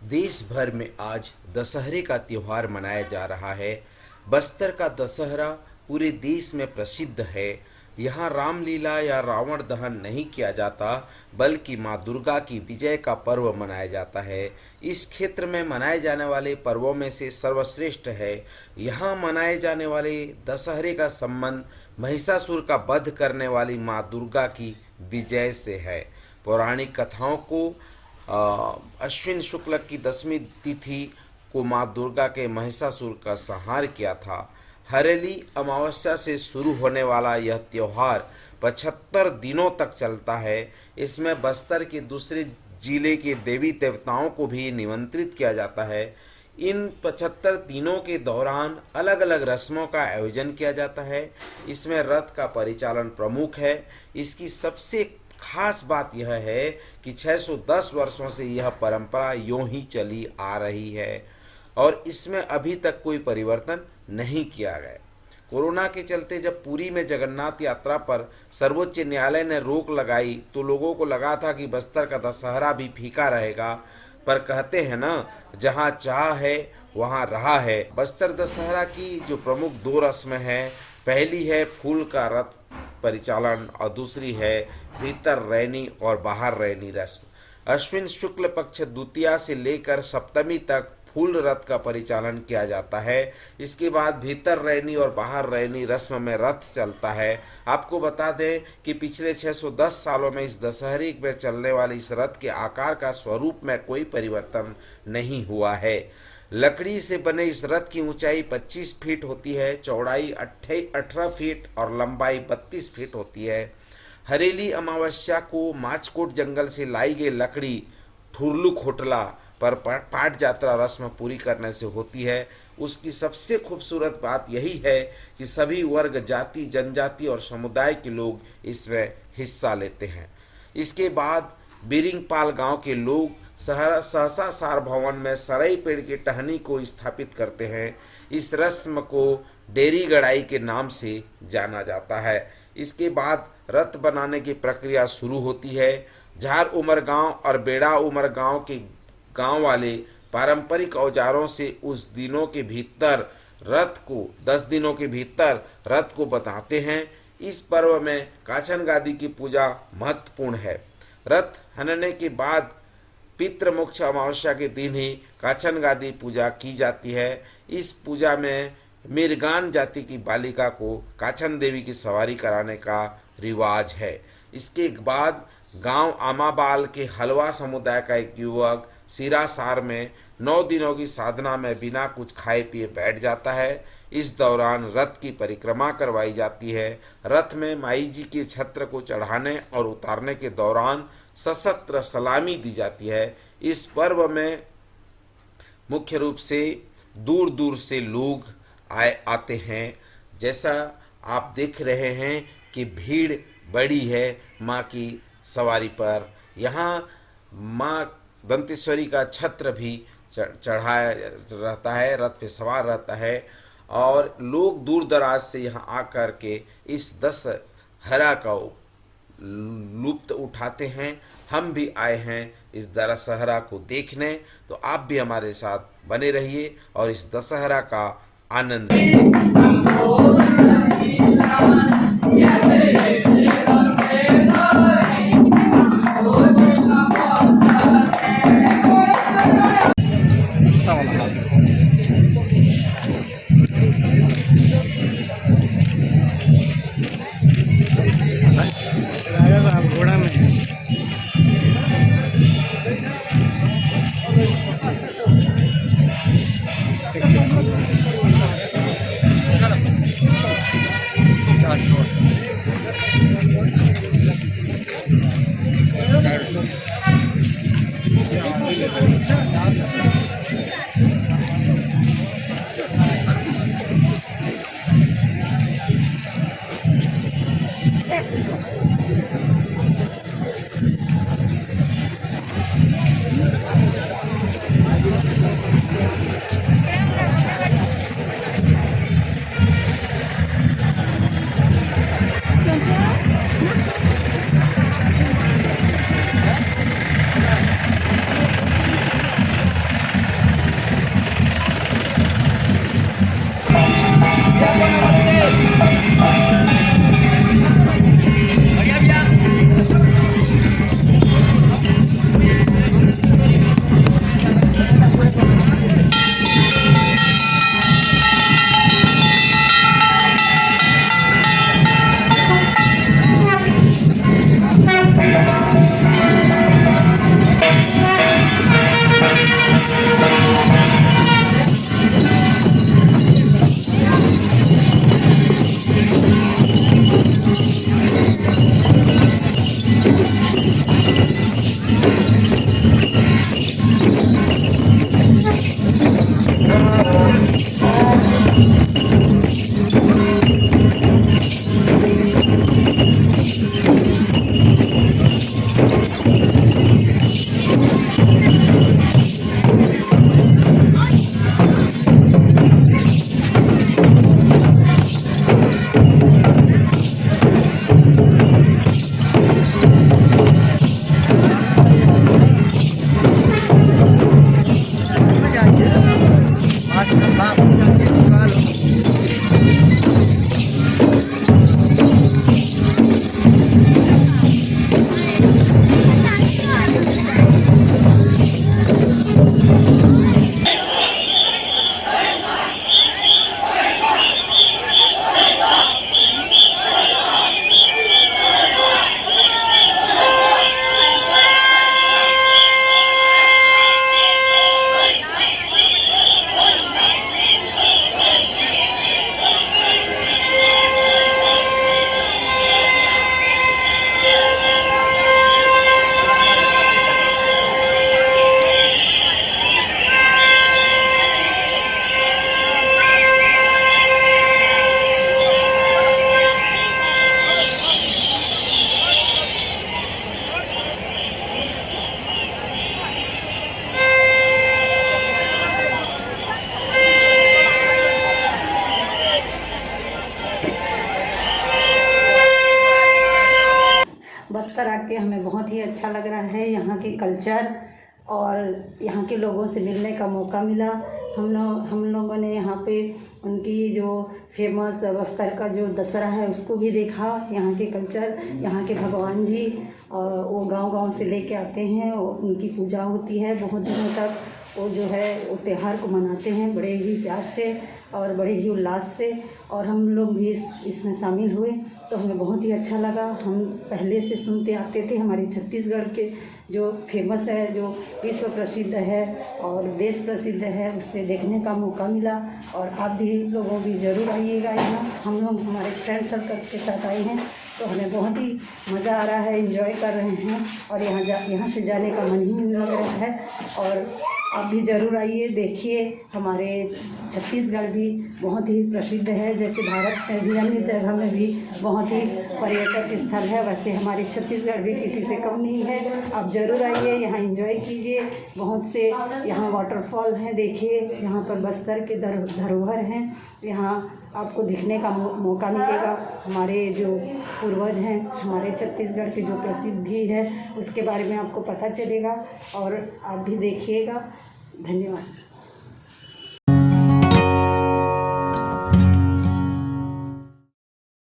देश भर में आज दशहरे का त्योहार मनाया जा रहा है। बस्तर का दशहरा पूरे देश में प्रसिद्ध है। यहाँ रामलीला या रावण दहन नहीं किया जाता, बल्कि माँ दुर्गा की विजय का पर्व मनाया जाता है। इस क्षेत्र में मनाए जाने वाले पर्वों में से सर्वश्रेष्ठ है। यहाँ मनाए जाने वाले दशहरे का संबंध महिषासुर का वध करने वाली माँ दुर्गा की विजय से है। पौराणिक कथाओं को अश्विन शुक्ल की 10वीं तिथि को माँ दुर्गा के महिषासुर का संहार किया था। हरेली अमावस्या से शुरू होने वाला यह त्योहार 75 दिनों तक चलता है। इसमें बस्तर के दूसरे जिले के देवी देवताओं को भी निमंत्रित किया जाता है। इन 75 दिनों के दौरान अलग अलग रस्मों का आयोजन किया जाता है। इसमें रथ का परिचालन प्रमुख है। इसकी सबसे खास बात यह है कि 610 वर्षों से यह परंपरा यूं ही चली आ रही है और इसमें अभी तक कोई परिवर्तन नहीं किया गया। कोरोना के चलते जब पुरी में जगन्नाथ यात्रा पर सर्वोच्च न्यायालय ने रोक लगाई तो लोगों को लगा था कि बस्तर का दशहरा भी फीका रहेगा, पर कहते हैं ना, जहां चाह है वहां राह है। बस्तर दशहरा की जो प्रमुख दो रस्में हैं, पहली है फूल का रथ परिचालन और दूसरी है भीतर रैनी और बाहर रैनी रस्म। अश्विन शुक्ल पक्ष द्वितीया से लेकर सप्तमी तक फूल रथ का परिचालन किया जाता है। इसके बाद भीतर रैनी और बाहर रैनी रस्म में रथ चलता है। आपको बता दें कि पिछले 610 सालों में इस दशहरे में चलने वाले इस रथ के आकार का स्वरूप में कोई परिवर्तन नहीं हुआ है। लकड़ी से बने इस रथ की ऊंचाई 25 फीट होती है, चौड़ाई 18 फीट और लंबाई 32 फीट होती है। हरेली अमावस्या को माचकोट जंगल से लाई गई लकड़ी ठुरलू खोटला पर पाट यात्रा रस्म पूरी करने से होती है। उसकी सबसे खूबसूरत बात यही है कि सभी वर्ग, जाति, जनजाति और समुदाय के लोग इसमें हिस्सा लेते हैं। इसके बाद बिरिंगपाल गांव के लोग सहसा सार भवन में सरई पेड़ की टहनी को स्थापित करते हैं। इस रस्म को डेरी गड़ाई के नाम से जाना जाता है। इसके बाद रथ बनाने की प्रक्रिया शुरू होती है। झार उमर गांव और बेड़ा उमर गांव के गांव वाले पारंपरिक औजारों से उस दिनों के भीतर रथ को 10 दिनों के भीतर रथ को बनाते हैं। इस पर्व में काछन गादी की पूजा महत्वपूर्ण है। रथ हनने के बाद पितृमोक्ष अमावस्या के दिन ही काछन गादी पूजा की जाती है। इस पूजा में मिर्गान जाति की बालिका को काछन देवी की सवारी कराने का रिवाज है। इसके बाद गांव आमाबाल के हलवा समुदाय का एक युवक सिरासार में 9 दिनों की साधना में बिना कुछ खाए पिए बैठ जाता है। इस दौरान रथ की परिक्रमा करवाई जाती है। रथ में माई जी के छत्र को चढ़ाने और उतारने के दौरान सशस्त्र सलामी दी जाती है। इस पर्व में मुख्य रूप से दूर दूर से लोग आते हैं। जैसा आप देख रहे हैं कि भीड़ बड़ी है माँ की सवारी पर। यहाँ माँ दंतेश्वरी का छत्र भी चढ़ाया रहता है, रथ पे सवार रहता है और लोग दूर दराज से यहाँ आकर के इस दशहरा का लुत्फ उठाते हैं। हम भी आए हैं इस दशहरा को देखने, तो आप भी हमारे साथ बने रहिए और इस दशहरा का आनंद लीजिए। घोड़ा में पर आके हमें बहुत ही अच्छा लग रहा है। यहाँ के कल्चर और यहाँ के लोगों से मिलने का मौका मिला। हम लोगों ने यहाँ पे उनकी जो फेमस बस्तर का जो दशहरा है उसको भी देखा। यहाँ के कल्चर, यहाँ के भगवान जी और वो गांव-गांव से लेके आते हैं और उनकी पूजा होती है बहुत दिनों तक। वो जो है वो त्यौहार को मनाते हैं बड़े ही प्यार से और बड़े ही उल्लास से, और हम लोग भी इसमें शामिल हुए तो हमें बहुत ही अच्छा लगा। हम पहले से सुनते आते थे, हमारे छत्तीसगढ़ के जो फेमस है, जो विश्व प्रसिद्ध है और देश प्रसिद्ध है, उससे देखने का मौका मिला। और आप भी लोगों भी ज़रूर आइएगा यहाँ। हम लोग हमारे फ्रेंड सर्कल के साथ आए हैं तो हमें बहुत ही मज़ा आ रहा है, एंजॉय कर रहे हैं और यहाँ से जाने का मन ही नहीं लग रहा है। और आप भी ज़रूर आइए, देखिए। हमारे छत्तीसगढ़ भी बहुत ही प्रसिद्ध है, जैसे भारत में भी अन्य जगह में भी बहुत ही पर्यटक स्थल है, वैसे हमारे छत्तीसगढ़ भी किसी से कम नहीं है। आप ज़रूर आइए, यहाँ एंजॉय कीजिए। बहुत से यहाँ वाटरफॉल हैं, देखिए। यहाँ पर बस्तर के धरोहर हैं, यहाँ आपको दिखने का मौका मिलेगा। हमारे जो पूर्वज हैं, हमारे छत्तीसगढ़ की जो प्रसिद्धि है उसके बारे में आपको पता चलेगा और आप भी देखिएगा। धन्यवाद।